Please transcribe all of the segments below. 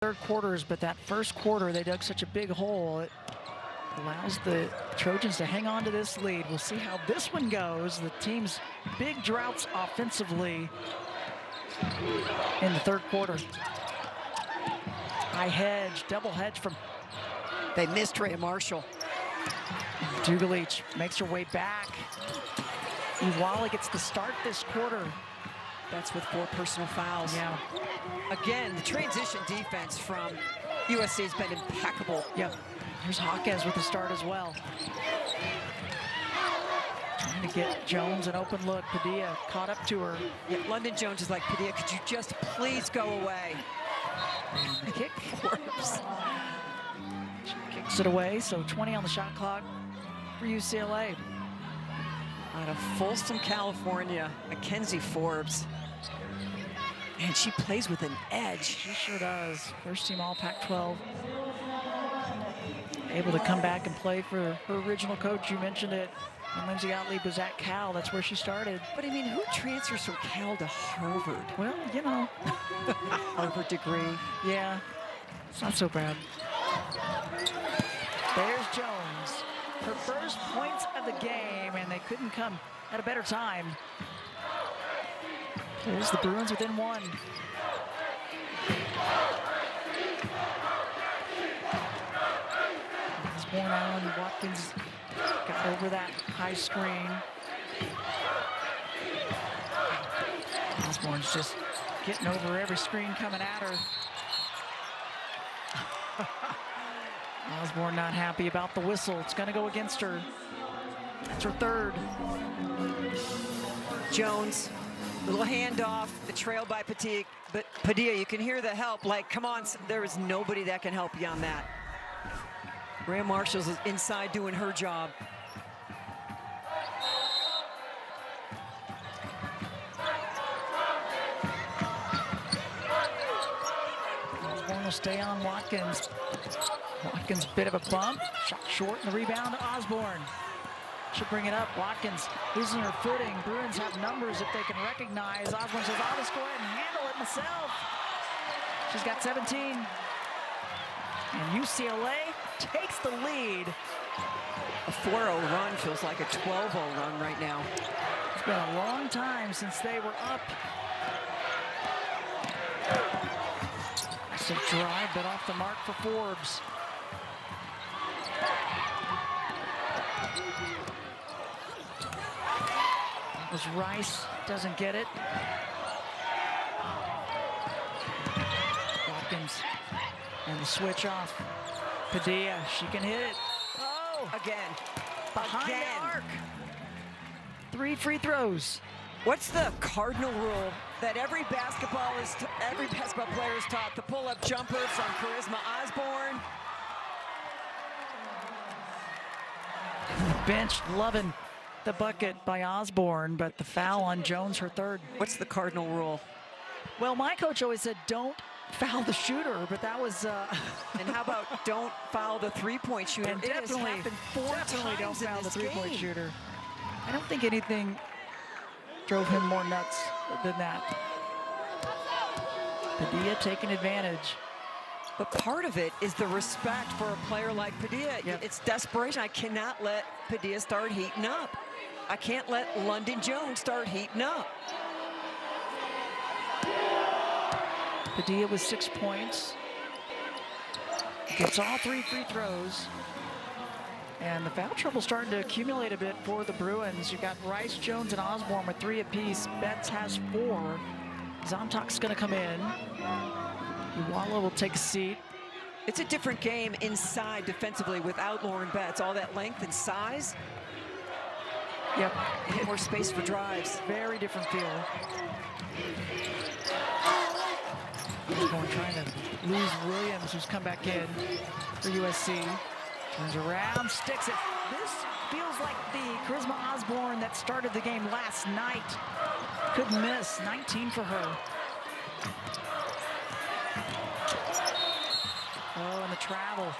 third quarters, but that first quarter they dug such a big hole. It allows the Trojans to hang on to this lead. We'll see how this one goes. The team's big droughts offensively in the third quarter. High hedge, double hedge from. They missed Rhea Marshall. Dugalich makes her way back. Iwala gets the start this quarter. That's with 4 personal fouls. Yeah. Again, the transition defense from USC has been impeccable. Yep. Here's Hawkes with the start as well. Trying to get Jones an open look. Padilla caught up to her. Yeah, London Jones is like, Padilla, could you just please go away? And kick Forbes. She kicks it away, so 20 on the shot clock for UCLA. Out of Folsom, California, Mackenzie Forbes. And she plays with an edge. She sure does. First team all Pac-12. Able to come back and play for her original coach. You mentioned it. When Lindsay Gottlieb was at Cal, that's where she started. But I mean, who transfers from Cal to Harvard? Well, you know. Harvard degree. Yeah, it's not so bad. There's Jones. Her first points of the game, and they couldn't come at a better time. There's the Bruins within 1. Osborne, Allen, Watkins got over that high screen. Osborne's just getting over every screen coming at her. Osborne not happy about the whistle. It's going to go against her. That's her third. Jones, little handoff, the trail by Padilla, but Padilla, you can hear the help. Like, come on, there is nobody that can help you on that. Rhea Marshall's is inside doing her job. Osborne will stay on Watkins. Watkins, bit of a bump. Shot short and the rebound to Osborne. Should bring it up. Watkins losing her footing. Bruins have numbers if they can recognize. Osborne says, I'll just go ahead and handle it myself. She's got 17. And UCLA takes the lead. A 4-0 run feels like a 12-0 run right now. It's been a long time since they were up. It's a drive, but off the mark for Forbes. That was Rice, doesn't get it. Watkins, and the switch off. Padilla, she can hit it. Oh, again. Behind the arc. 3 free throws. What's the cardinal rule that every basketball player is taught? The pull-up jumper from Charisma Osborne. Bench loving the bucket by Osborne, but the foul on Jones, her third. What's the cardinal rule? Well, my coach always said, don't foul the shooter, but that was... And how about don't foul the three-point shooter? And it has happened 4 definitely don't times in foul the this three-point game. shooter. I don't think anything drove him more nuts than that. Padilla taking advantage. But part of it is the respect for a player like Padilla. Yep. It's desperation. I cannot let Padilla start heating up. I can't let London Jones start heating up. Padilla with 6 points. Gets all 3 free throws. And the foul trouble starting to accumulate a bit for the Bruins. You've got Rice, Jones, and Osborne with 3 apiece. Betts has 4. Zontak's going to come in. Iwala will take a seat. It's a different game inside defensively without Lauren Betts. All that length and size. Yep. And more space for drives. Very different feel. Osborne trying to lose Williams, who's come back in for USC. Turns around, sticks it. This feels like the Charisma Osborne that started the game last night. Couldn't miss. 19 for her. Oh, and the travel.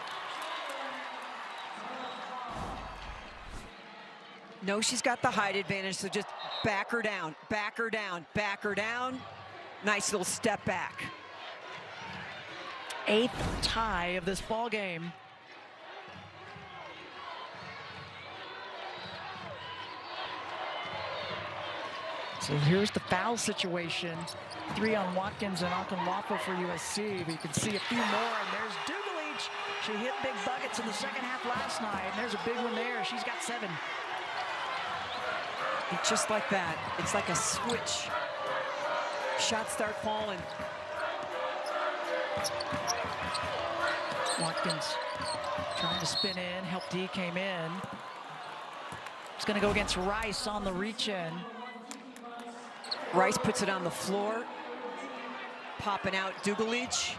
No, she's got the height advantage, so just back her down, back her down, back her down. Nice little step back. 8th tie of this ball game. So here's the foul situation. 3 on Watkins and Okunwafu for USC. But you can see a few more, and there's Dugalich. She hit big buckets in the second half last night, and there's a big one there. She's got 7. And just like that, it's like a switch. Shots start falling. Watkins trying to spin in, help D came in. It's gonna go against Rice on the reach in. Rice puts it on the floor. Popping out Dugalich.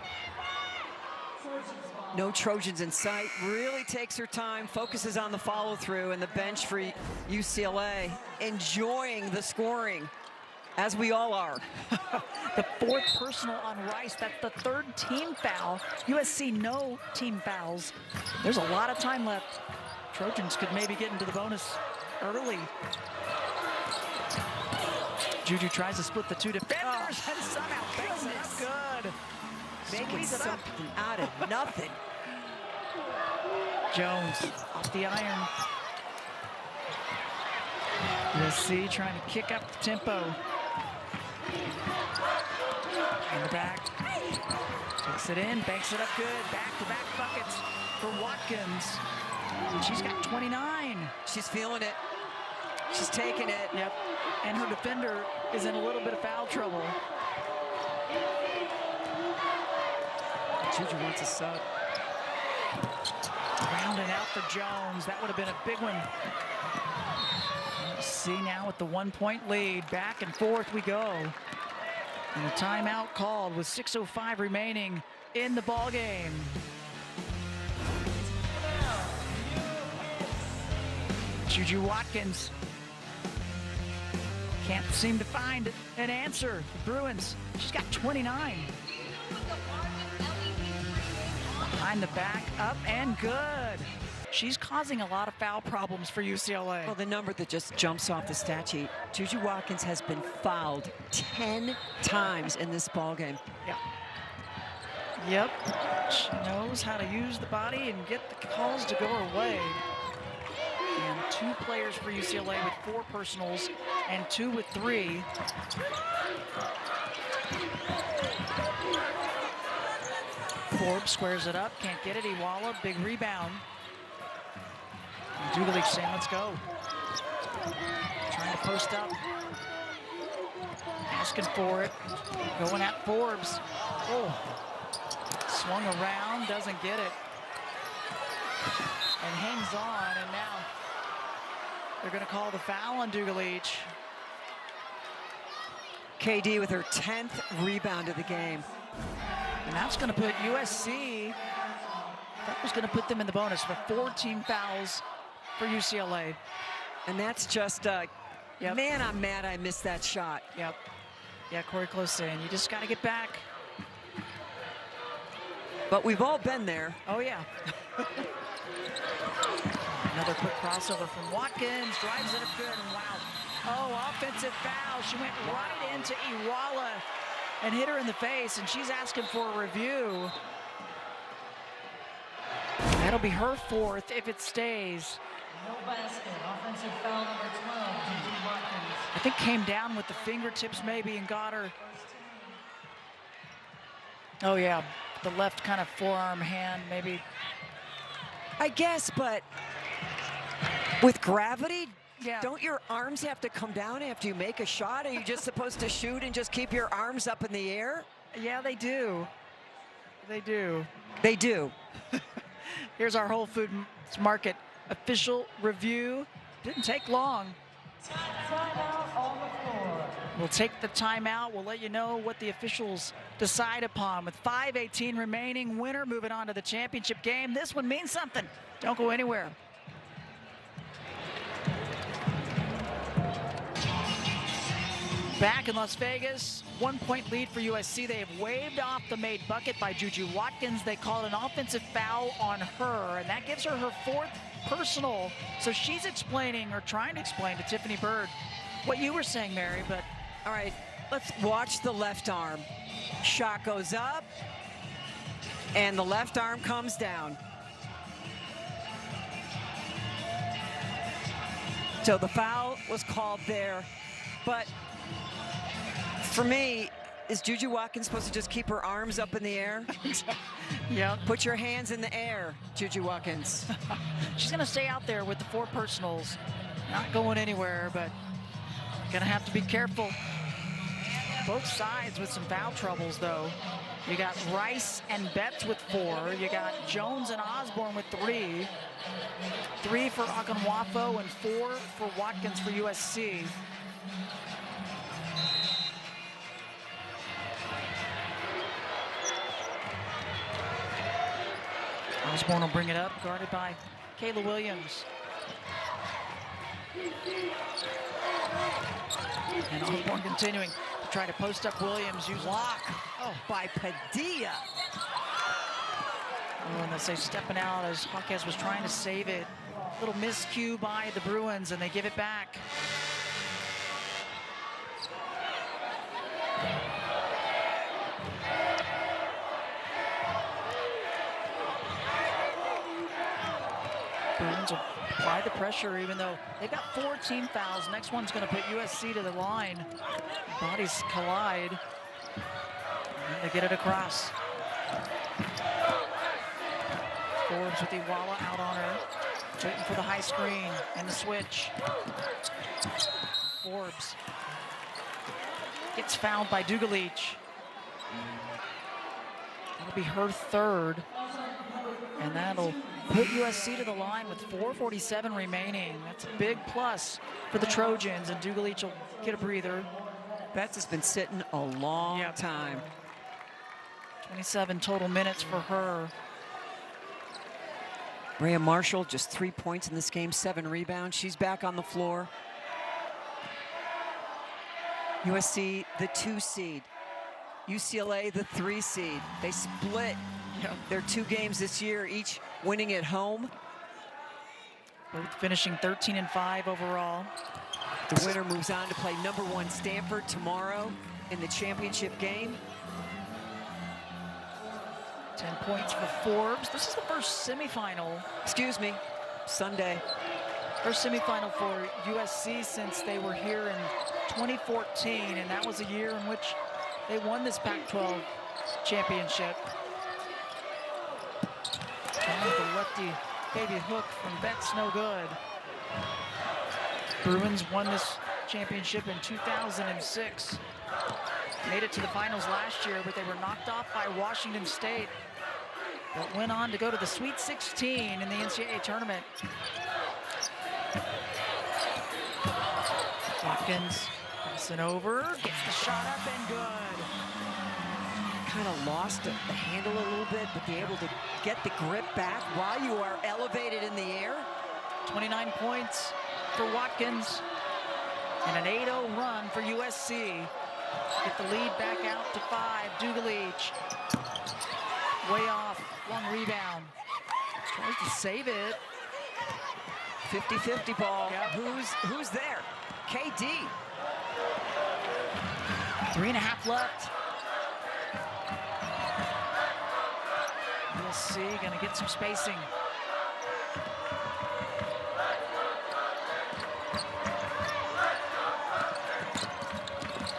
No Trojans in sight. Really takes her time, focuses on the follow through, and the bench for UCLA enjoying the scoring, as we all are. The 4th personal on Rice. That's the 3rd team foul. USC no team fouls. There's a lot of time left. Trojans could maybe get into the bonus early. Juju tries to split the 2 defenders and somehow makes it up good. Making something out of nothing. Jones off the iron. USC trying to kick up the tempo. In the back. Takes it in, banks it up good. Back-to-back buckets for Watkins. And she's got 29. She's feeling it. She's taking it. Yep. And her defender is in a little bit of foul trouble. Juju wants a sub. Rounding out for Jones. That would have been a big one. See now with the 1-point lead. Back and forth we go. And a timeout called with 6:05 remaining in the ball game. Juju Watkins can't seem to find an answer. The Bruins, she's got 29. Behind the back, up and good. She's causing a lot of foul problems for UCLA. Well, the number that just jumps off the stat sheet, Juju Watkins has been fouled 10 times in this ball game. Yeah. Yep. She knows how to use the body and get the calls to go her way. And 2 players for UCLA with 4 personals and 2 with 3. Forbes squares it up, can't get it. Iwala, big rebound. Dugalich saying, let's go. Trying to post up. Asking for it. Going at Forbes. Oh. Swung around, doesn't get it. And hangs on, and now they're going to call the foul on Dugalich. KD with her 10th rebound of the game. And that's going to put USC, that was going to put them in the bonus for 4 team fouls for UCLA. And that's just, man, I'm mad I missed that shot. Yep. Yeah, Corey Close saying, you just got to get back. But we've all been there. Oh, yeah. Another quick crossover from Watkins, drives it up good, and wow. Oh, offensive foul. She went right into Iwala and hit her in the face, and she's asking for a review. That'll be her 4th if it stays. No basket. Offensive foul number 12, Juju Watkins. I think came down with the fingertips maybe and got her. Oh, yeah. The left kind of forearm hand maybe. I guess, but with gravity, Yeah. don't your arms have to come down after you make a shot? Are you just supposed to shoot and just keep your arms up in the air? Yeah, they do. They do. They do. Here's our Whole Foods Market official review. Didn't take long. Timeout on the floor. We'll take the timeout. We'll let you know what the officials decide upon. With 5:18 remaining, winner moving on to the championship game. This one means something. Don't go anywhere. Back in Las Vegas, 1-point lead for USC. They have waved off the made bucket by Juju Watkins. They called an offensive foul on her, and that gives her her 4th personal. So she's explaining, or trying to explain to Tiffany Bird what you were saying, Mary, but All right, let's watch the left arm. Shot goes up. And the left arm comes down. So the foul was called there, but for me, is Juju Watkins supposed to just keep her arms up in the air? Yeah. Put your hands in the air, Juju Watkins. She's going to stay out there with the 4 personals. Not going anywhere, but going to have to be careful. Both sides with some foul troubles, though. You got Rice and Betts with 4. You got Jones and Osborne with 3. 3 for Ogunwafo and 4 for Watkins for USC. Osborne will bring it up, guarded by Kayla Williams. And Osborne continuing to try to post up Williams. Use Block by Padilla. Oh, and they say stepping out as Hawkes was trying to save it. Little miscue by the Bruins, and they give it back. Bruins will apply the pressure, even though they've got 4 team fouls. Next one's going to put USC to the line. Bodies collide. And they get it across. Forbes with Iwala out on her. Waiting for the high screen and the switch. Forbes gets fouled by Dugalich. That'll be her 3rd. And that'll put USC to the line with 4:47 remaining. That's a big plus for the Trojans, and Dugalich will get a breather. Betts has been sitting a long time. 27 total minutes for her. Rhea Marshall, just 3 points in this game, 7 rebounds. She's back on the floor. USC, the 2 seed. UCLA, the 3 seed. They split their 2 games this year, each winning at home. Both finishing 13 and 5 overall. The winner moves on to play #1 Stanford tomorrow in the championship game. 10 points for Forbes. This is the first semifinal. Excuse me, Sunday. First semifinal for USC since they were here in 2014, and that was a year in which they won this Pac-12 championship. The lefty baby hook from Betts, no good. Bruins won this championship in 2006. Made it to the finals last year, but they were knocked off by Washington State. But went on to go to the Sweet 16 in the NCAA tournament. Watkins passing over, gets the shot up and good. Kind of lost the handle a little bit, but be able to get the grip back while you are elevated in the air. 29 points for Watkins and an 8-0 run for USC. Get the lead back out to 5. Dugalich way off, long rebound. Tries to save it. 50-50 ball. Yep. Who's there? KD. 3.5 left. USC gonna get some spacing.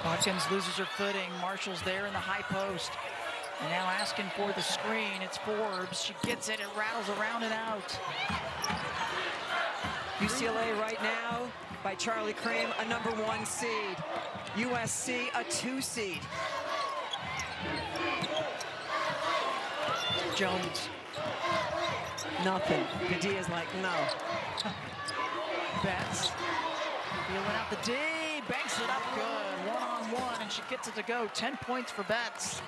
Watkins loses her footing. Marshall's there in the high post. And now asking for the screen. It's Forbes. She gets it. It rattles around and out. UCLA right now by Charlie Cream, a #1 seed. USC, a 2 seed. Jones. Nothing. Padilla's like, no. Betts. Feeling out the D. Banks it up good. 1-on-1, and she gets it to go. 10 points for Betts.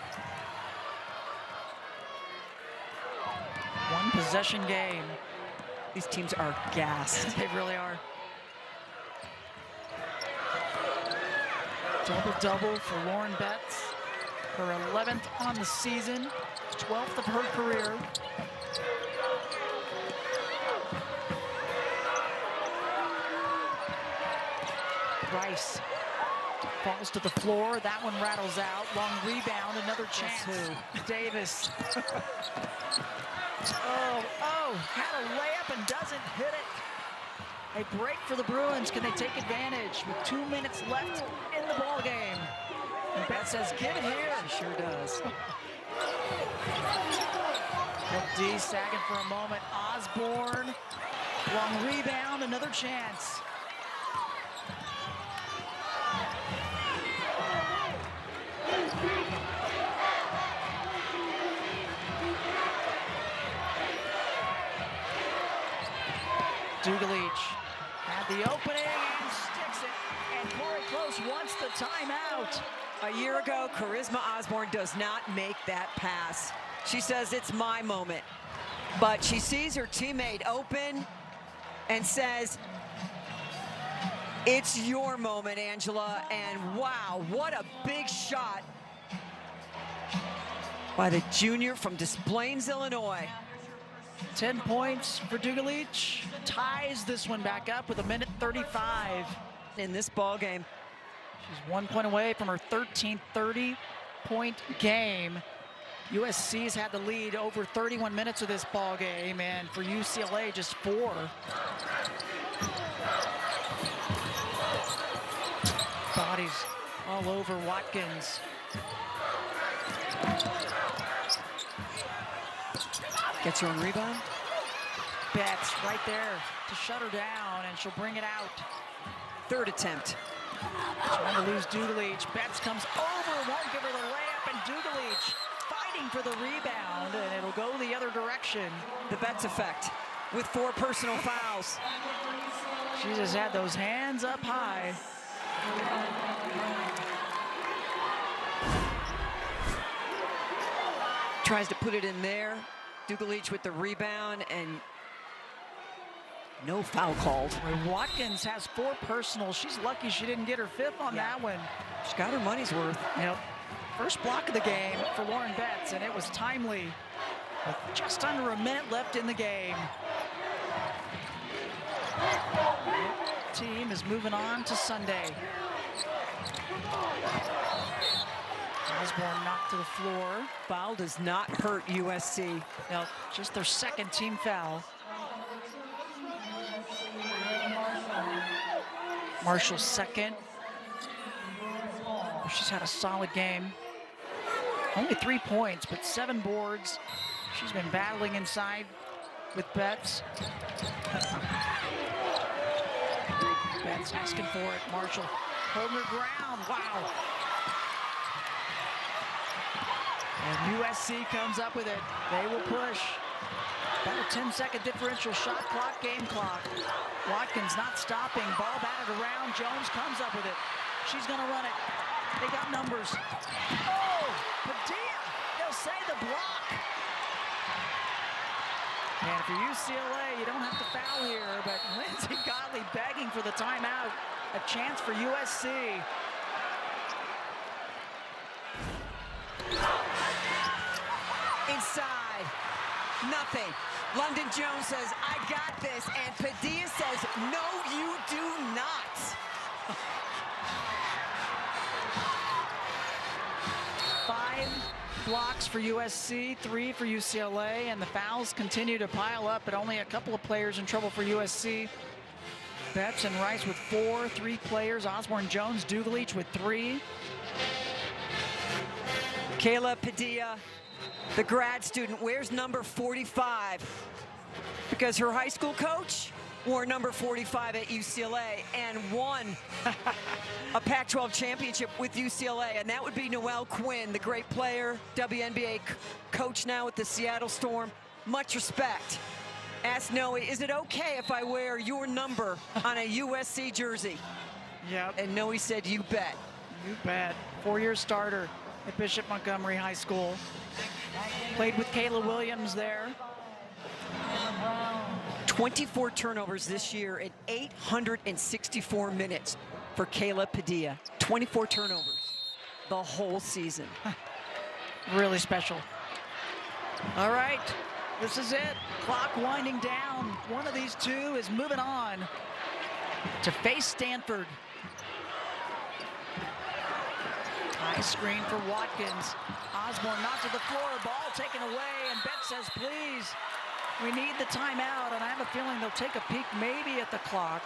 One possession game. These teams are gassed. They really are. Double-double for Lauren Betts. Her 11th on the season, 12th of her career. Rice falls to the floor. That one rattles out. Long rebound, another chance. Davis. Had a layup and doesn't hit it. A break for the Bruins. Can they take advantage with 2 minutes left in the ball game? And Beth says, give it here. She sure does. D sagging for a moment. Osborne. Long rebound, another chance. Dugalich had the opening and sticks it, and Corey Close wants the timeout. A year ago, Charisma Osborne does not make that pass. She says, it's my moment. But she sees her teammate open and says, it's your moment, Angela. And wow, what a big shot by the junior from Des Plaines, Illinois. 10 points for Dugalich. Ties this one back up with 1:35 in this ball game. She's 1 point away from her 13th 30-point game. USC's had the lead over 31 minutes of this ball game, and for UCLA, just 4. Bodies all over Watkins. Gets her own rebound. Betts right there to shut her down, and she'll bring it out. Third attempt. Trying to lose Dugalich. Betts comes over, won't give her the layup, and Dugalich fighting for the rebound, and it'll go the other direction. The Betts effect with 4 personal fouls. She just had those hands up high. Tries to put it in there. Dugalich with the rebound, and no foul called. Watkins has 4 personals. She's lucky she didn't get her 5th on that one. She got her money's worth. Yep. First block of the game for Lauren Betts, and it was timely. With just under a minute left in the game. Team is moving on to Sunday. Osborne knocked to the floor. Foul does not hurt USC. Now, just their 2nd team foul. Marshall's 2nd. She's had a solid game. Only 3 points, but 7 boards. She's been battling inside with Betts. Betts asking for it. Marshall holding her ground. Wow. And USC comes up with it. They will push. About a 10-second differential. Shot clock, game clock. Watkins not stopping. Ball batted around. Jones comes up with it. She's going to run it. They got numbers. Oh, Padilla. They'll say the block. And for UCLA, you don't have to foul here, but Lindsay Godley begging for the timeout. A chance for USC. Inside, nothing. London Jones says, I got this, and Padilla says, no, you do not. 5 blocks for USC, 3 for UCLA, and the fouls continue to pile up, but only a couple of players in trouble for USC. Betts and Rice with 4, 3 players. Osborne, Jones, Dugalich with 3. Kayla Padilla, the grad student, wears number 45 because her high school coach wore number 45 at UCLA and won a Pac-12 championship with UCLA, and that would be Noelle Quinn, the great player, WNBA coach now with the Seattle Storm. Much respect. Ask Noe, is it okay if I wear your number on a USC jersey? Yep. And Noe said, you bet. You bet. 4-year starter at Bishop Montgomery High School. Played with Kayla Williams there. 24 turnovers this year in 864 minutes for Kayla Padilla. 24 turnovers the whole season. Really special. All right, this is it. Clock winding down. One of these two is moving on to face Stanford. Nice screen for Watkins. Osborne not to the floor, ball taken away, and Bet says, please, we need the timeout, and I have a feeling they'll take a peek maybe at the clock.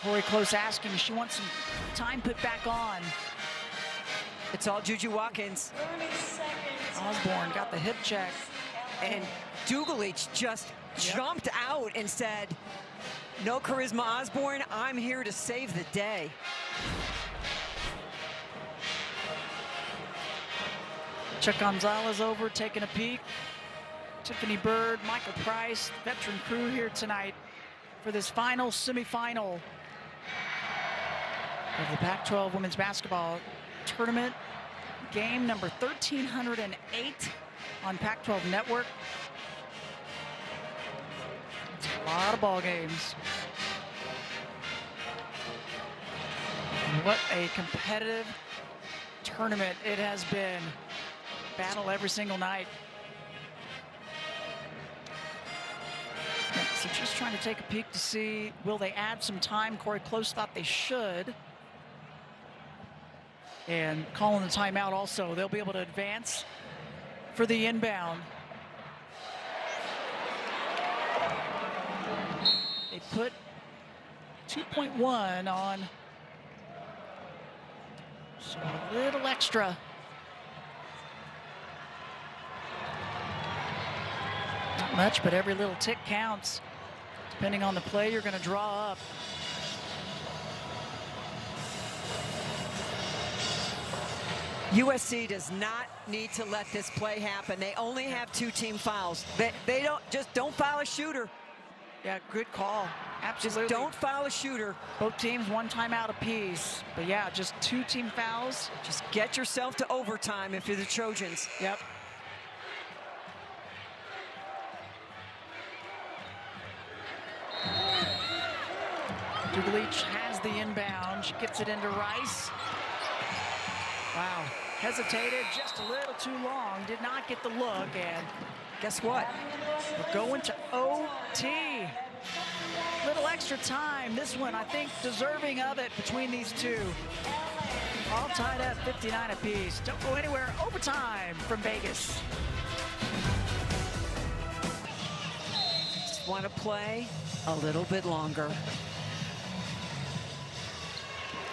Corey Close asking, she wants some time put back on. It's all Juju Watkins. 30 seconds. Osborne got the hip check. And Dugalich just jumped out and said, no charisma, Osborne, I'm here to save the day. Chuck Gonzalez over, taking a peek. Tiffany Bird, Michael Price, veteran crew here tonight for this final semifinal of the Pac-12 women's basketball tournament. Game number 1308 on Pac-12 Network. It's a lot of ball games. What a competitive tournament it has been. Battle every single night. So just trying to take a peek to see, will they add some time? Corey Close thought they should. And calling the timeout also. They'll be able to advance for the inbound. They put 2.1 on. So a little extra. Not much, but every little tick counts. Depending on the play you're going to draw up. USC does not need to let this play happen. They only have 2 team fouls. They don't foul a shooter. Yeah, good call. Absolutely. Just don't foul a shooter. Both teams 1 timeout apiece. But yeah, just 2 team fouls. Just get yourself to overtime if you're the Trojans. Yep. Dugalich has the inbound. She gets it into Rice. Wow. Hesitated just a little too long. Did not get the look. And guess what? We're going to OT. Little extra time. This one, I think, deserving of it between these two. All tied up, 59 apiece. Don't go anywhere. Overtime from Vegas. Just want to play a little bit longer.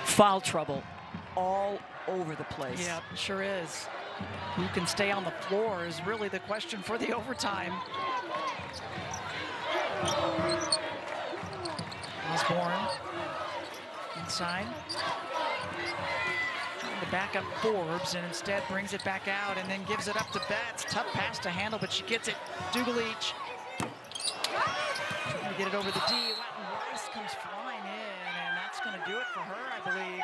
Foul trouble all over the place. Yeah, sure is. Who can stay on the floor is really the question for the overtime. Osborne inside. Trying to back up Forbes and instead brings it back out and then gives it up to Betts. Tough pass to handle, but she gets it. Dugalich trying to get it over the D. Rice comes flying in, and that's going to do it for her, I believe.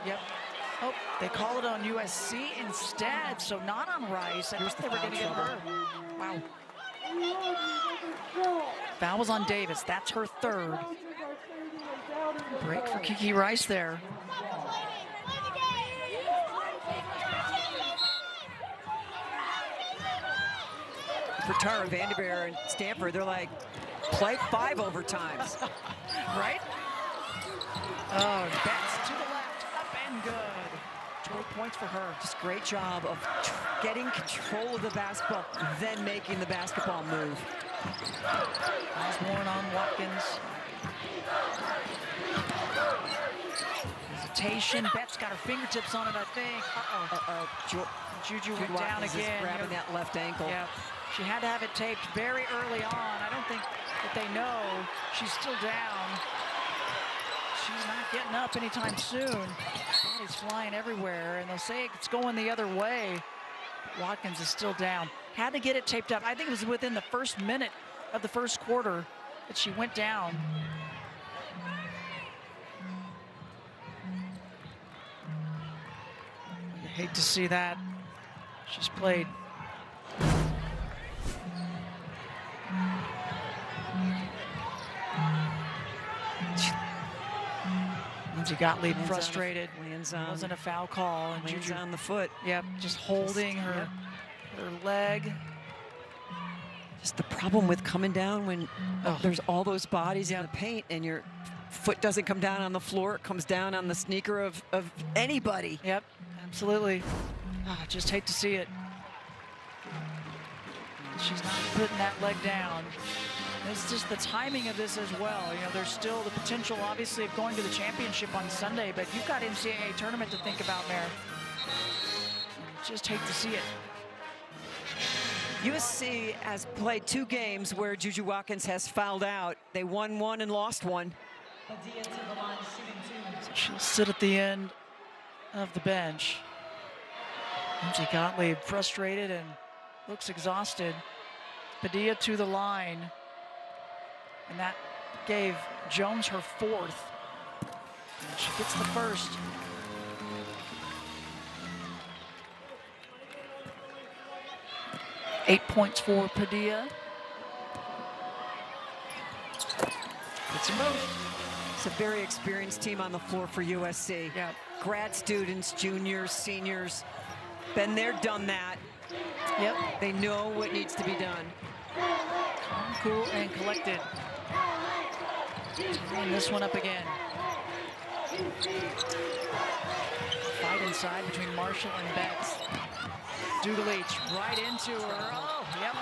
Yep. Oh, they call it on USC instead, so not on Rice. I thought they were going to get her. Wow. Foul was on Davis. That's her 3rd. Break for Kiki Rice there. For Tara Vanderveer and Stanford, they're like, play 5 overtimes. Right? Oh, Betts to the left, up and good. 20 points for her. Just great job of getting control of the basketball, then making the basketball move. Osborne on Watkins. Hesitation. Betts got her fingertips on it, I think. Juju went down Watkins again. is grabbing that left ankle. Yeah. She had to have it taped very early on. I don't think that they know she's still down. She's not getting up anytime soon. Body's flying everywhere, and they'll say it's going the other way. Watkins is still down. Had to get it taped up. I think it was within the first minute of the first quarter that she went down. You hate to see that. She's played Lindsey Gottlieb frustrated. Wasn't a foul call. And Juju Juju on the foot. Yep, just holding her leg. Just the problem with coming down when there's all those bodies in the paint and your foot doesn't come down on the floor, it comes down on the sneaker of anybody. Yep, absolutely. Just hate to see it. She's not putting that leg down. It's just the timing of this as well. You know, there's still the potential, obviously, of going to the championship on Sunday, but you've got NCAA tournament to think about there. Just hate to see it. USC has played 2 games where Juju Watkins has fouled out. They won 1 and lost 1. Padilla to the line, shooting 2. So she'll sit at the end of the bench. Lindsay Gottlieb frustrated and looks exhausted. Padilla to the line. And that gave Jones her 4th. And she gets the 1st. Eight points for Padilla. Gets them both. It's a very experienced team on the floor for USC. Yeah. Grad students, juniors, seniors, been there, done that. Yep. They know what needs to be done. Calm, cool, and collected. And this one up again. Fight inside between Marshall and Betts. Dugalich right into her. Oh, yep.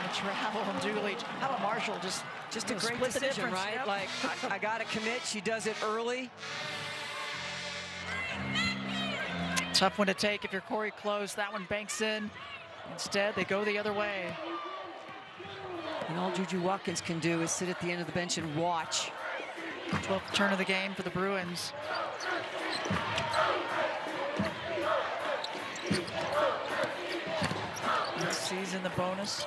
The travel from Dugalich. How about Marshall? Just a great decision, right? Yep. Like, I got to commit. She does it early. Tough one to take if you're Corey Close. That one banks in. Instead, they go the other way. And all Juju Watkins can do is sit at the end of the bench and watch. 12th turn of the game for the Bruins. USC's in the bonus.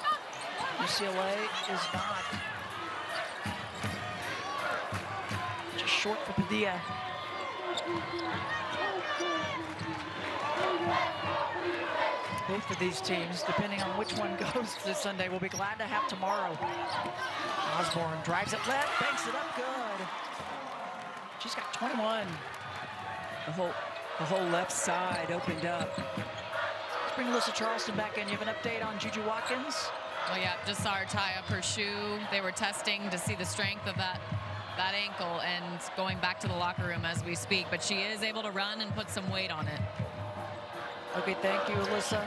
UCLA is not. Just short for Padilla. Both of these teams, depending on which one goes this Sunday, we'll be glad to have tomorrow. Osborne drives it left, banks it up good. She's got 21. The whole left side opened up. Let's bring Alyssa Charleston back in. You have an update on Juju Watkins? Well, yeah, just saw her tie up her shoe. They were testing to see the strength of that ankle and going back to the locker room as we speak. But she is able to run and put some weight on it. Okay, thank you, Alyssa.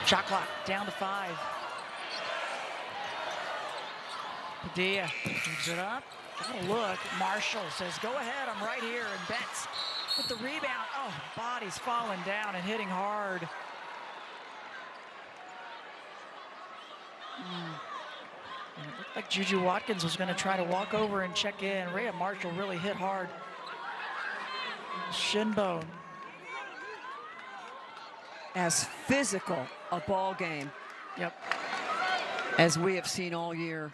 Shot clock down to 5. Padilla moves it up. Got a look. Marshall says, go ahead, I'm right here. And Betts with the rebound. Oh, body's falling down and hitting hard. And it looked like Juju Watkins was going to try to walk over and check in. Rhea Marshall really hit hard. Shin bone. As physical a ball game. Yep. As we have seen all year.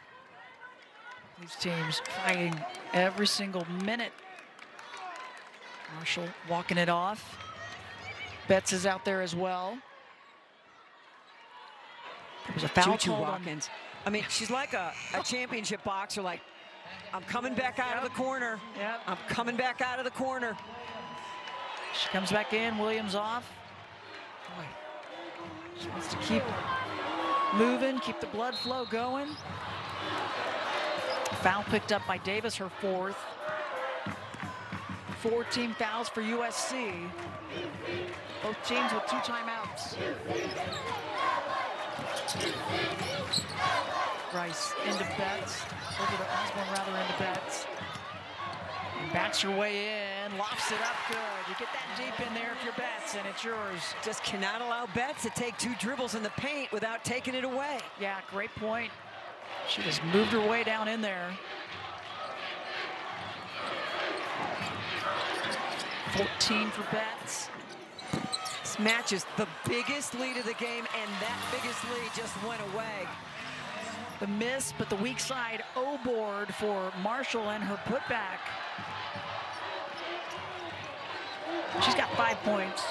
These teams fighting every single minute. Marshall walking it off. Betts is out there as well. There was a foul Juju called Watkins. I mean, she's like a championship boxer. Like, I'm coming back out of the corner. Yep. I'm coming back out of the corner. She comes back in. Williams off. Boy, she wants to keep moving, keep the blood flow going. Foul picked up by Davis, her 4th. 4 team fouls for USC. Both teams with 2 timeouts. Rice into Betts. Over to Osborne, rather, into Betts. And backs her way in, lofts it up good. You get that deep in there if you're Betts, and it's yours. Just cannot allow Betts to take 2 dribbles in the paint without taking it away. Yeah, great point. She just moved her way down in there. 14 for Betts. This match is the biggest lead of the game, and that biggest lead just went away. The miss, but the weak side O-board for Marshall and her putback. She's got 5 points.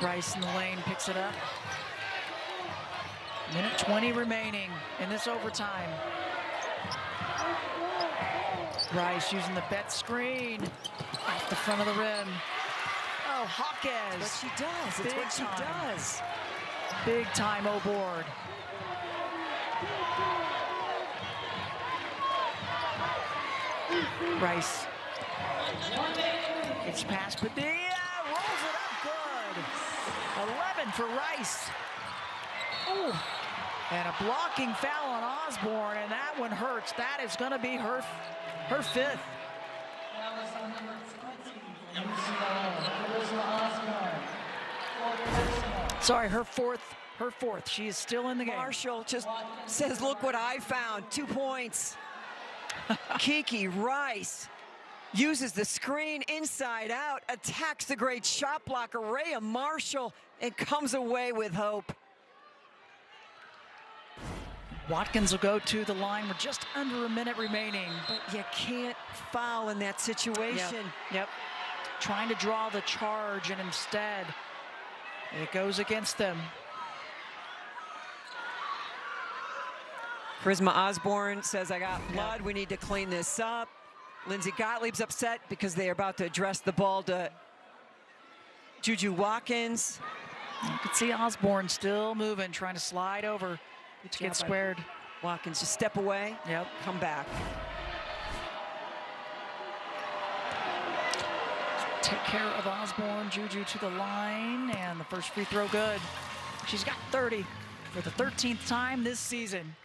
Rice in the lane picks it up. Minute 20 remaining in this overtime. Rice using the bet screen off the front of the rim. Oh, Hawkins. What she does. It's Big what she time. does. Big time O-board. Rice. It's past Padilla. Rolls it up good. 11 for Rice. Oh. And a blocking foul on Osborne, and that one hurts. That is going to be her fifth. That was on number 20 for UCLA. Elizabeth Osborne. Sorry, her fourth. She is still in the game. Marshall just says, look what I found. 2 points. Kiki Rice uses the screen inside out, attacks the great shot blocker, Rhea Marshall, and comes away with hope. Watkins will go to the line with just under a minute remaining. But you can't foul in that situation. Yep. Trying to draw the charge, and instead it goes against them. Charisma Osborne says, I got blood. We need to clean this up. Lindsay Gottlieb's upset because they are about to address the ball to Juju Watkins. You can see Osborne still moving, trying to slide over to get squared. Watkins, just step away. Yep. Come back. Take care of Osborne. Juju to the line, and the first free throw good. She's got 30 for the 13th time this season.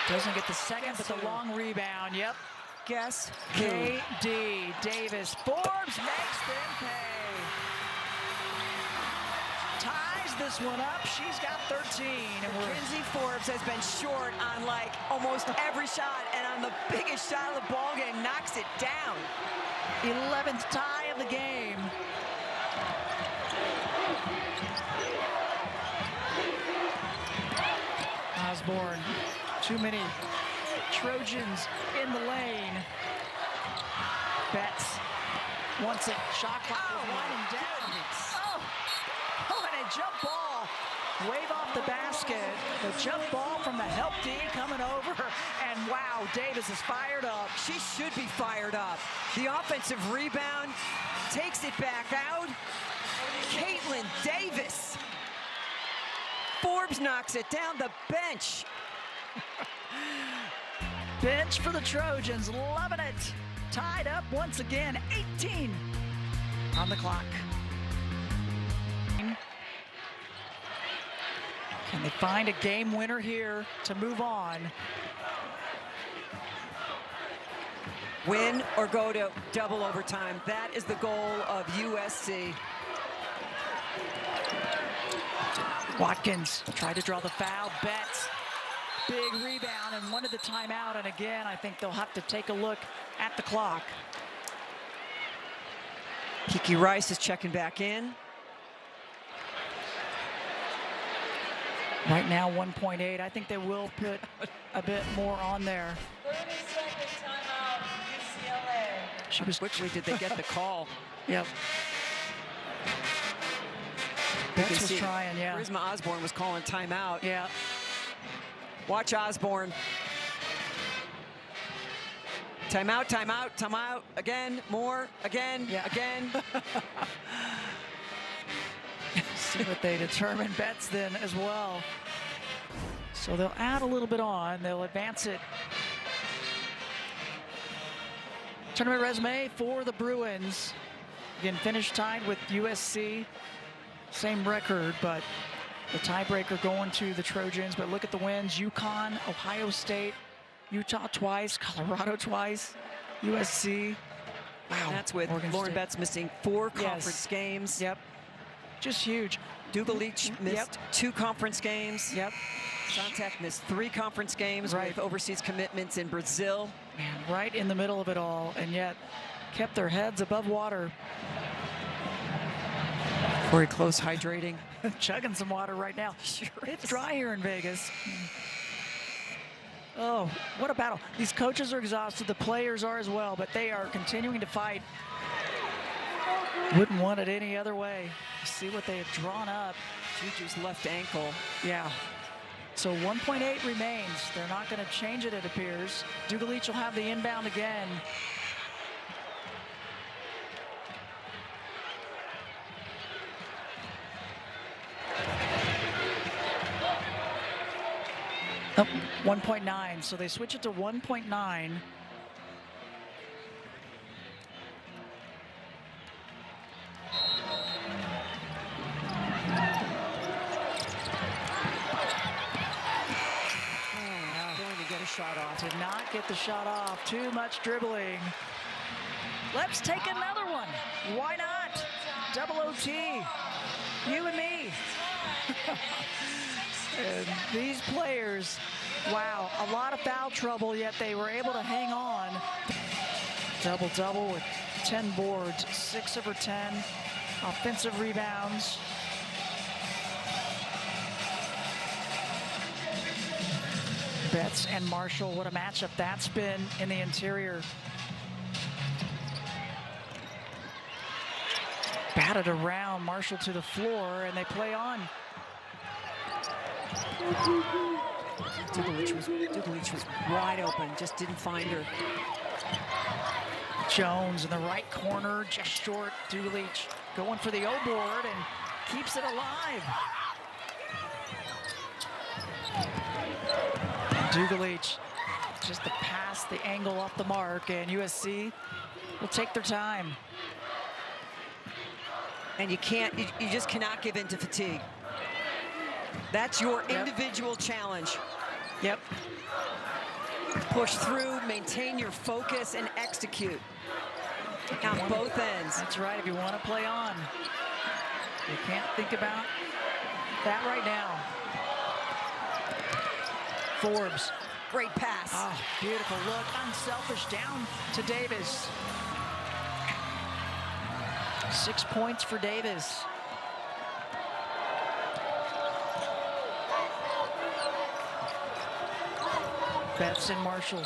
Doesn't get the second, but the long rebound. Yep. Guess KD Davis. Forbes makes them pay. Ties this one up. She's got 13. And Mackenzie Forbes has been short on like almost every shot, and on the biggest shot of the ball game, knocks it down. 11th tie of the game. Osborne. Too many Trojans in the lane. Betts wants it. Shot clock is winding down. Oh, and a jump ball. Wave off the basket. The jump ball from the help D coming over. And wow, Davis is fired up. She should be fired up. The offensive rebound takes it back out. Caitlin Davis. Forbes knocks it down the bench. Bench for the Trojans, loving it. Tied up once again, 18 on the clock. Can they find a game winner here to move on? Win or go to double overtime. That is the goal of USC. Watkins tried to draw the foul. Betts, big rebound and wanted the timeout. And again, I think they'll have to take a look at the clock. Kiki Rice is checking back in. Right now, 1.8. I think they will put a bit more on there. 30-second timeout, UCLA. She was Quickly did they get the call? Yep. Betts was trying, yeah. Charisma Osborne was calling timeout. Yeah. Watch Osborne. Timeout, timeout, timeout. Again, more, again, Yeah. again. See what they determine. Betts then as well. So they'll add a little bit on. They'll advance it. Tournament resume for the Bruins. Again, finished tied with USC. Same record, but the tiebreaker going to the Trojans. But look at the wins. UConn, Ohio State, Utah twice, Colorado twice, USC. Wow. That's with Oregon Lauren State. Betts missing 4 Yes. conference games. Yep. Just huge. Dougal Leach missed Yep. 2 conference games. Yep. Sontak missed 3 conference games Right. with overseas commitments in Brazil. Man, right in the middle of it all, and yet kept their heads above water. Very close hydrating. Chugging some water right now. Sure It's is. dry here in Vegas. Oh, what a battle. These coaches are exhausted. The players are as well, but they are continuing to fight. Wouldn't want it any other way. See what they had drawn up. Juju's left ankle. Yeah. So 1.8 remains. They're not going to change it, it appears. Dugalich will have the inbound again. Oh, 1.9. So they switch it to 1.9. Shot off. Did not get the shot off. Too much dribbling. Let's take another one. Why not? Double OT. You and me. And these players, wow, a lot of foul trouble, yet they were able to hang on. Double-double with 10 boards, 6 of her 10 offensive rebounds. Betts and Marshall, what a matchup that's been in the interior. Batted around, Marshall to the floor, and they play on. Dugalich was wide open, just didn't find her. Jones in the right corner, just short. Dugalich going for the O-board and keeps it alive. Dugalich, just the pass, the angle off the mark, and USC will take their time. And you just cannot give in to fatigue. That's your individual challenge. Yep. Push through, maintain your focus, and execute on both ends. That's right, if you want to play on. You can't think about that right now. Forbes. Great pass. Oh, beautiful look. Unselfish down to Davis. 6 points for Davis. Betts and Marshall.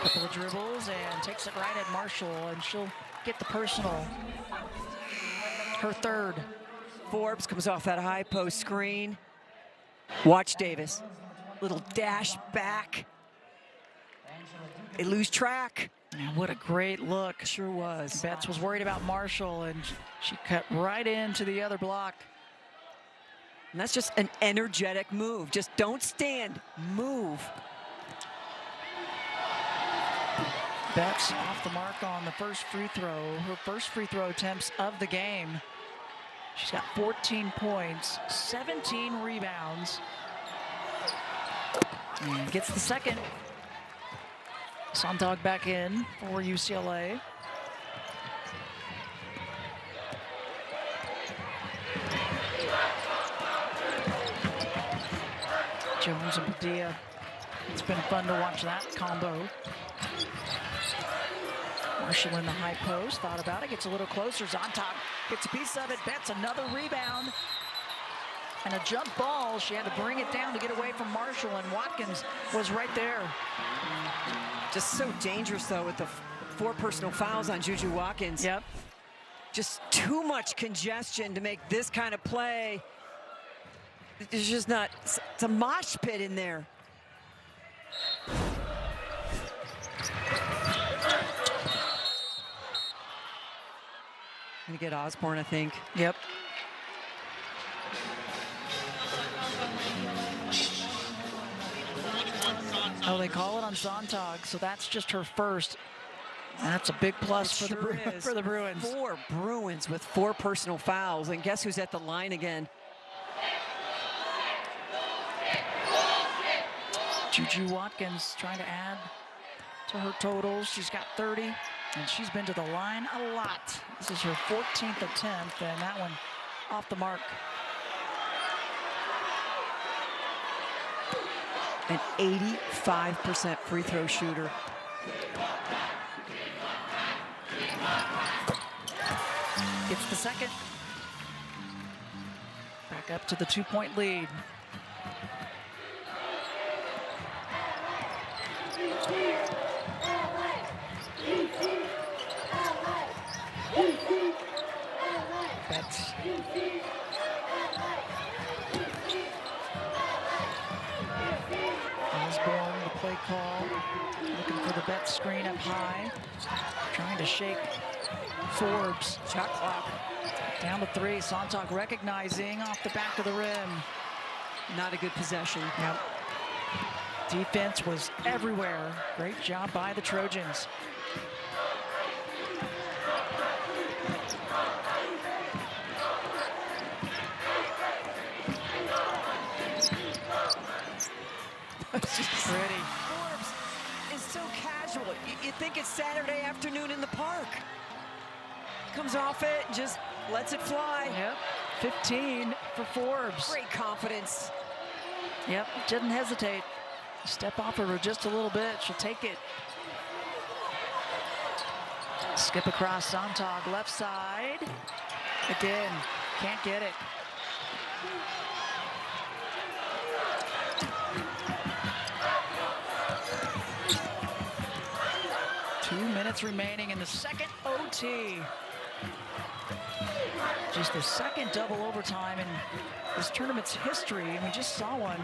Couple of dribbles and takes it right at Marshall, and she'll get the personal. Her third. Forbes comes off that high post screen. Watch Davis. Little dash back. They lose track. And what a great look. Sure was. Betts was worried about Marshall, and she cut right into the other block. And that's just an energetic move. Just don't stand, move. Betts off the mark on the first free throw. Her first free throw attempts of the game. She's got 14 points, 17 rebounds. And gets the second. Sontag back in for UCLA. Jones and Padilla. It's been fun to watch that combo. Marshall in the high post, thought about it, gets a little closer. Sontag gets a piece of it. Betts another rebound. And a jump ball. She had to bring it down to get away from Marshall, and Watkins was right there. Just so dangerous, though, with the 4 personal fouls on Juju Watkins. Yep. Just too much congestion to make this kind of play. It's just not, it's a mosh pit in there. Gonna get Osborne, I think. Yep. Oh, they call it on Sontag, so that's just her first. That's a big plus for, for the Bruins. 4 Bruins with 4 personal fouls, and guess who's at the line again? Juju Watkins trying to add to her totals. She's got 30, and she's been to the line a lot. This is her 14th attempt, and that one off the mark. An 85% free throw shooter. Gets the second. Back up to the 2-point lead. Osborne, the play call, looking for the bet screen up high, trying to shake Forbes. Shot clock. Down to 3, Sonntag recognizing off the back of the rim. Not a good possession. Yep. Defense was everywhere. Great job by the Trojans. Pretty. Forbes is so casual. You think it's Saturday afternoon in the park. Comes off it and just lets it fly. Yep. 15 for Forbes. Great confidence. Yep. Didn't hesitate. Step off of her just a little bit. She'll take it. Skip across Sonntag, left side. Again, can't get it. Two minutes remaining in the second OT. Just the second double overtime in this tournament's history, and we just saw one.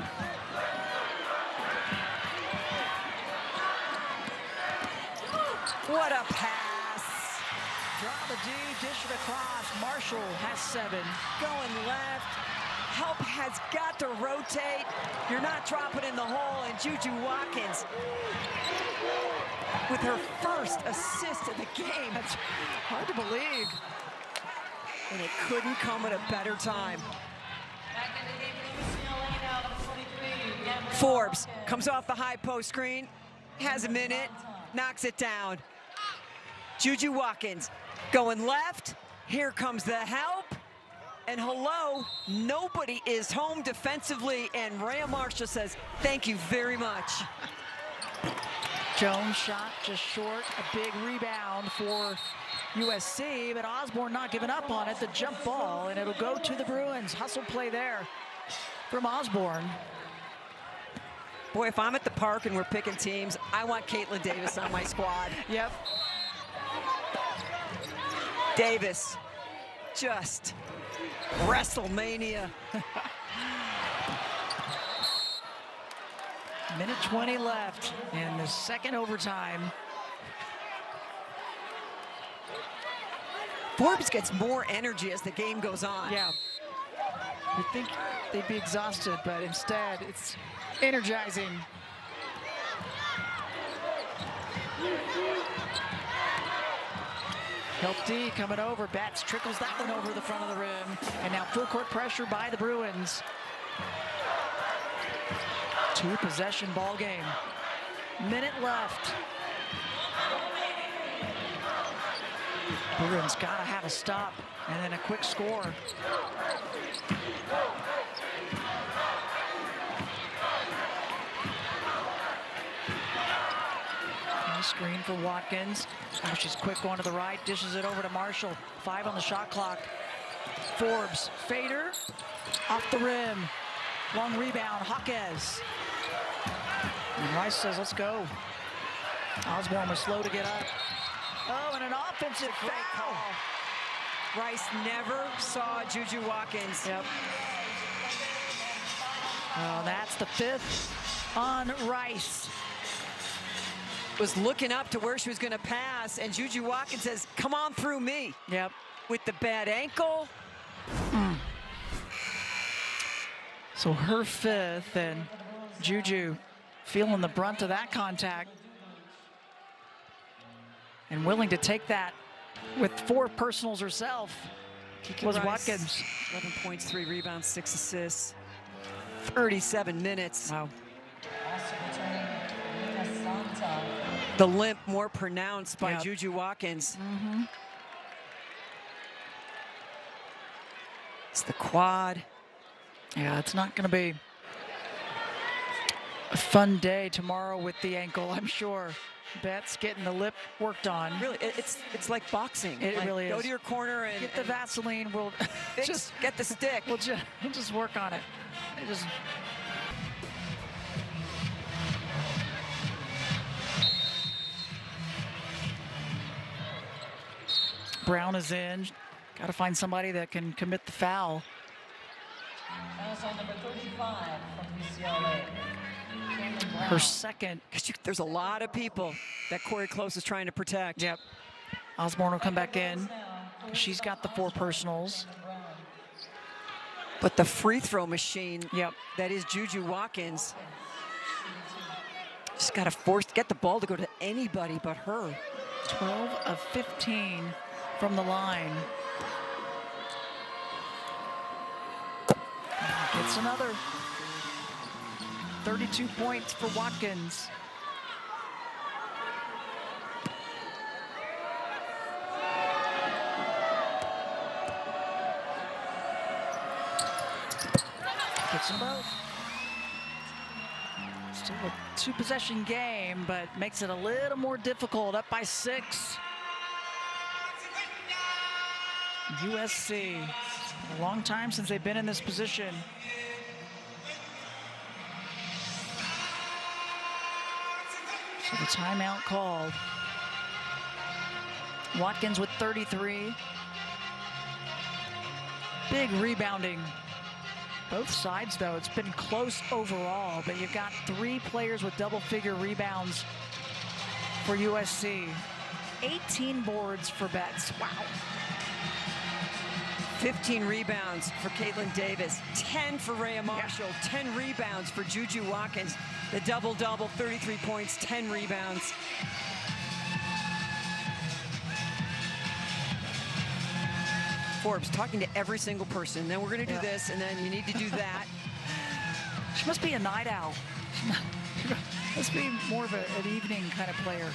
What a pass. Draw the D, dish it across. Marshall has 7. Going left. Help has got to rotate. You're not dropping in the hole, and Juju Watkins with her first assist of the game. That's hard to believe. And it couldn't come at a better time. Back in the game for UCLA now, number 23, Gabrielle Forbes Watkins. comes off the high post screen, has a minute, knocks it down. Juju Watkins going left. Here comes the help. And hello, nobody is home defensively. And Rhea Marshall says, thank you very much. Jones shot just short, a big rebound for USC, but Osborne not giving up on it. The jump ball, and it'll go to the Bruins. Hustle play there from Osborne. Boy, if I'm at the park and we're picking teams, I want Caitlin Davis on my squad. Yep. Davis, just WrestleMania. Minute 20 left in the second overtime. Forbes gets more energy as the game goes on. Yeah. You'd think they'd be exhausted, but instead it's energizing. Help D coming over. Bats trickles that one over the front of the rim. And now full court pressure by the Bruins. 2-possession ball game. Minute left. Bruins gotta have a stop and then a quick score. Nice screen for Watkins. Oh, she's quick going to the right, dishes it over to Marshall. 5 on the shot clock. Forbes, fader, off the rim. Long rebound, Jaquez. And Rice says, let's go. Osborne was slow to get up. Oh, and an offensive foul. Rice never saw Juju Watkins. Yep. Oh, that's the 5th on Rice. Was looking up to where she was going to pass, and Juju Watkins says, come on through me. Yep. With the bad ankle. So her 5th, and Juju feeling the brunt of that contact. And willing to take that with 4 personals herself was Rice, Watkins. 11 points, 3 rebounds, 6 assists. 37 minutes. Wow. Also returning, Lena Santa. The limp more pronounced by Yep. Juju Watkins. It's the quad. Yeah, it's not going to be a fun day tomorrow with the ankle, I'm sure. Bet's getting the lip worked on. Really, it's like boxing. It Like, really go is. to your corner and Get the Vaseline. We'll fix, get the stick. we'll just work on it. Brown is in. Got to find somebody that can commit the foul. Fouls on number 35 from UCLA. her second. There's a lot of people that Corey Close is trying to protect. Yep. Osborne will come back in. She's got the 4 personals. But the free throw machine, Yep. that is Juju Watkins. Just got to get the ball to go to anybody but her. 12 of 15 from the line. Gets another. 32 points for Watkins. Gets them both. Still a 2-possession game, but makes it a little more difficult. Up by 6. USC. A long time since they've been in this position. So the timeout called. Watkins with 33. Big rebounding. Both sides, though, it's been close overall, but you've got 3 players with double-figure rebounds for USC. 18 boards for Betts. Wow. 15 rebounds for Caitlin Davis, 10 for Rhea Marshall, 10 rebounds for Juju Watkins. The double-double, 33 points, 10 rebounds. Forbes talking to every single person. Then we're going to do this, and then you need to do that. She must be a night owl. She must be more of an evening kind of player.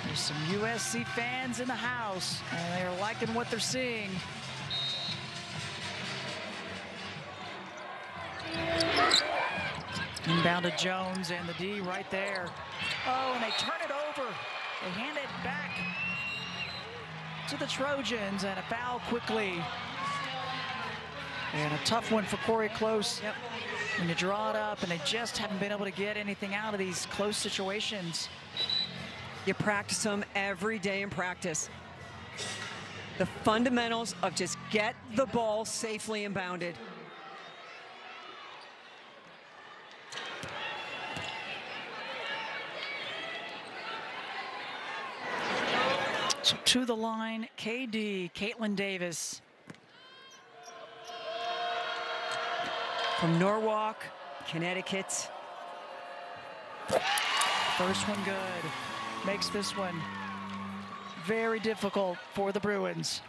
There's some USC fans in the house, and they're liking what they're seeing. Inbound to Jones, and the D right there. Oh, and they turn it over. They hand it back to the Trojans, and a foul quickly. And a tough one for Corey Close. Yep. When you draw it up, and they just haven't been able to get anything out of these close situations. You practice them every day in practice. The fundamentals of just get the ball safely inbounded. So to the line, KD, Caitlin Davis. From Norwalk, Connecticut. First one good. Makes this one very difficult for the Bruins.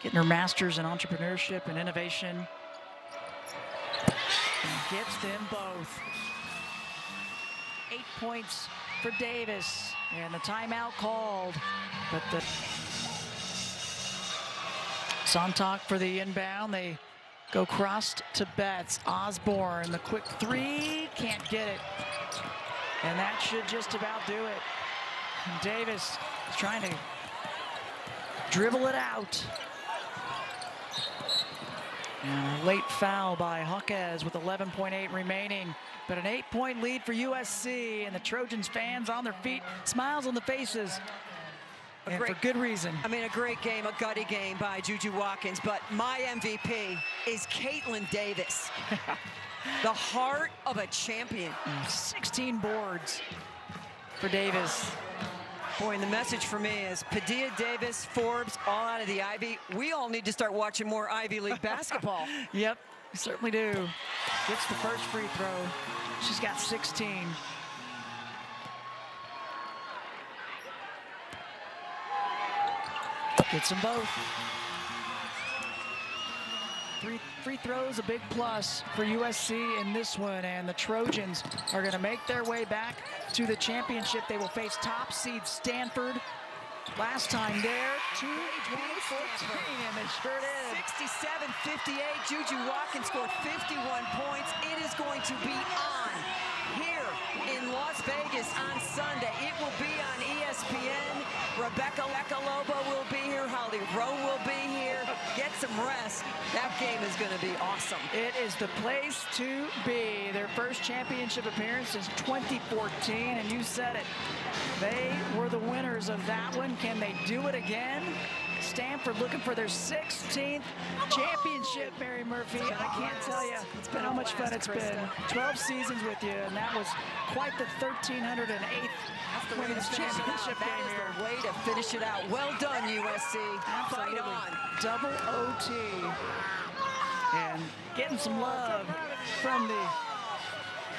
Getting her master's in entrepreneurship and innovation. And gets them both. 8 points for Davis. And the timeout called. But the Sonntag for the inbound. They go crossed to Betts. Osborne, the quick 3, can't get it. And that should just about do it. And Davis is trying to dribble it out. And a late foul by Hawkes with 11.8 remaining. But an 8-point lead for USC, and the Trojans fans on their feet, smiles on the faces. And for good reason. I mean, a great game, a gutty game by Juju Watkins, but my MVP is Caitlin Davis. The heart of a champion. 16 boards for Davis. Boy, and the message for me is Padilla, Davis, Forbes, all out of the Ivy. We all need to start watching more Ivy League basketball. Yep, we certainly do. Gets the first free throw. She's got 16. Gets them both. 3 free throws, a big plus for USC in this one, and the Trojans are going to make their way back to the championship. They will face top seed Stanford. Last time there, 2-14, and it sure did. 67-58, Juju Watkins scored 51 points. It is going to be on here in Las Vegas on Sunday. It will be on ESPN. Rebecca Lobo will be here. Holly Rowe will be here. Get some rest, that game is going to be awesome. It is the place to be. Their first championship appearance since 2014, and you said it. They were the winners of that one. Can they do it again? Stanford looking for their 16th championship, Mary Murphy. I can't tell you how much fun it's been. 12 seasons with you, and that was quite the 1,308th women's championship That game is here. the way to finish it out. Well done, USC. Fight on. Double OT. And getting some love from the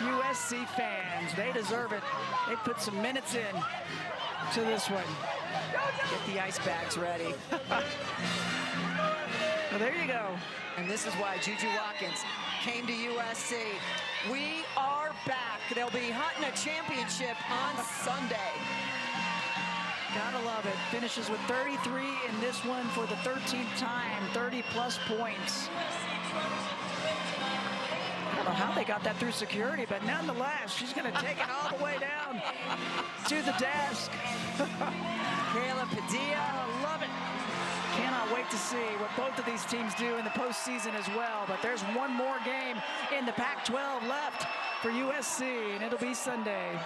USC fans. They deserve it. They put some minutes in to this one. Get the ice bags ready. Well, there you go. And this is why Juju Watkins came to USC. We are back. They'll be hunting a championship on Sunday. Gotta love it. Finishes with 33 in this one for the 13th time, 30-plus points. I don't know how they got that through security, but nonetheless, she's going to take it all the way down to the desk. Kayla Padilla. I love it. Cannot wait to see what both of these teams do in the postseason as well. But there's one more game in the Pac-12 left for USC, and it'll be Sunday.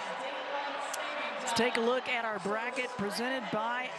Let's take a look at our bracket presented by